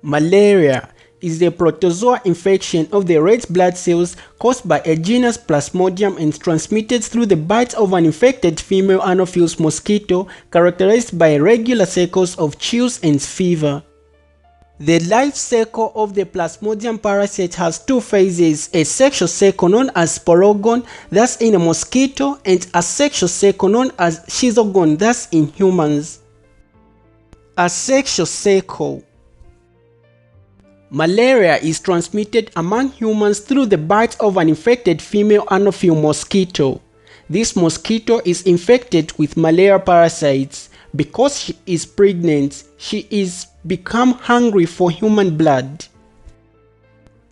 Malaria is the protozoa infection of the red blood cells caused by a genus Plasmodium and transmitted through the bite of an infected female Anopheles mosquito, characterized by regular cycles of chills and fever. The life cycle of the Plasmodium parasite has two phases: a sexual cycle known as sporogon, thus in a mosquito, and a sexual cycle known as schizogon, thus in humans. A sexual cycle. Malaria is transmitted among humans through the bite of an infected female Anophele mosquito. This mosquito is infected with malaria parasites. Because she is pregnant, she is become hungry for human blood.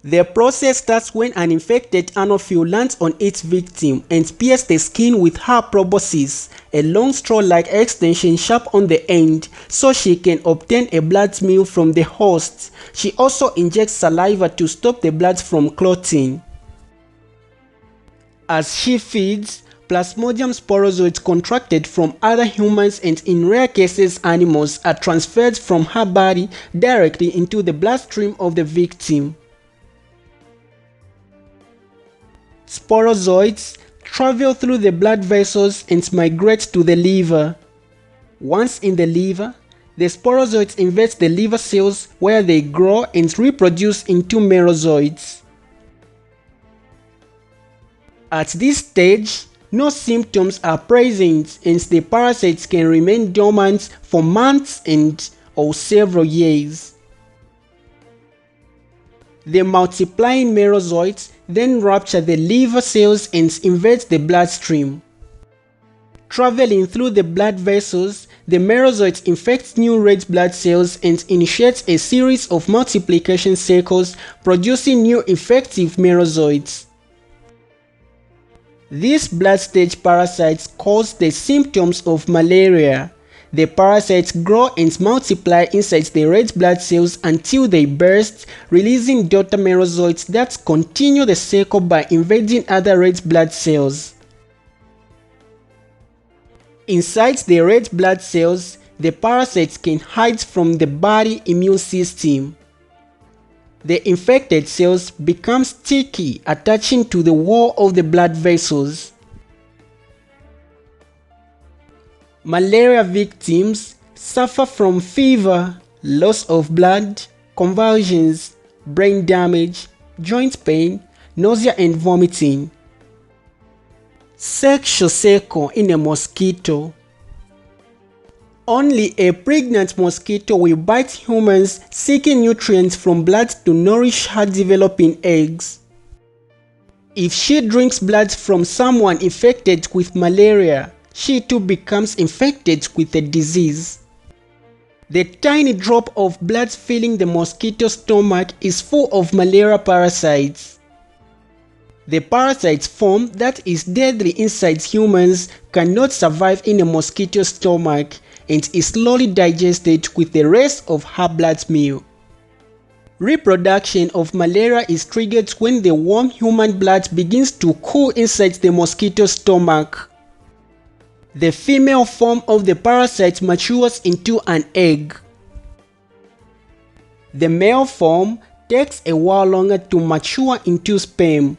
The process starts when an infected Anophele lands on its victim and pierces the skin with her proboscis, a long straw-like extension sharp on the end, so she can obtain a blood meal from the host. She also injects saliva to stop the blood from clotting. As she feeds, Plasmodium sporozoids contracted from other humans and in rare cases animals are transferred from her body directly into the bloodstream of the victim. Sporozoids travel through the blood vessels and migrate to the liver. Once in the liver, the sporozoids invade the liver cells where they grow and reproduce into merozoids. At this stage, no symptoms are present and the parasites can remain dormant for months or several years. The multiplying merozoids then rupture the liver cells and invade the bloodstream. Traveling through the blood vessels, the merozoids infect new red blood cells and initiate a series of multiplication cycles, producing new effective merozoids. These blood-stage parasites cause the symptoms of malaria. The parasites grow and multiply inside the red blood cells until they burst, releasing daughter merozoids that continue the cycle by invading other red blood cells. Inside the red blood cells, the parasites can hide from the body immune system. The infected cells become sticky, attaching to the wall of the blood vessels. Malaria victims suffer from fever, loss of blood, convulsions, brain damage, joint pain, nausea and vomiting. Sexual cycle in a mosquito. Only a pregnant mosquito will bite humans, seeking nutrients from blood to nourish her developing eggs. If she drinks blood from someone infected with malaria, she too becomes infected with the disease. The tiny drop of blood filling the mosquito's stomach is full of malaria parasites. The parasites form that is deadly inside humans cannot survive in a mosquito's stomach and is slowly digested with the rest of her blood meal. Reproduction of malaria is triggered when the warm human blood begins to cool inside the mosquito's stomach. The female form of the parasite matures into an egg. The male form takes a while longer to mature into sperm.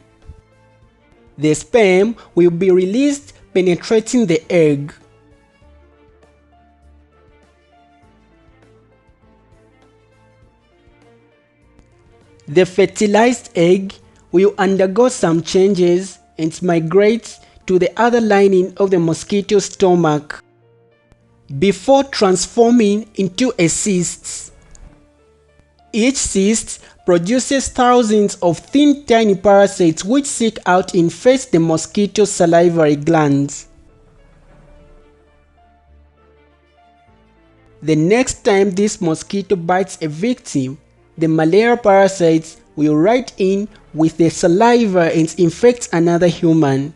The sperm will be released, penetrating the egg. The fertilized egg will undergo some changes and migrate to the other lining of the mosquito's stomach before transforming into a cyst. Each cyst produces thousands of thin tiny parasites which seek out and infest the mosquito's salivary glands. The next time this mosquito bites a victim, the malaria parasites will ride in with the saliva and infect another human.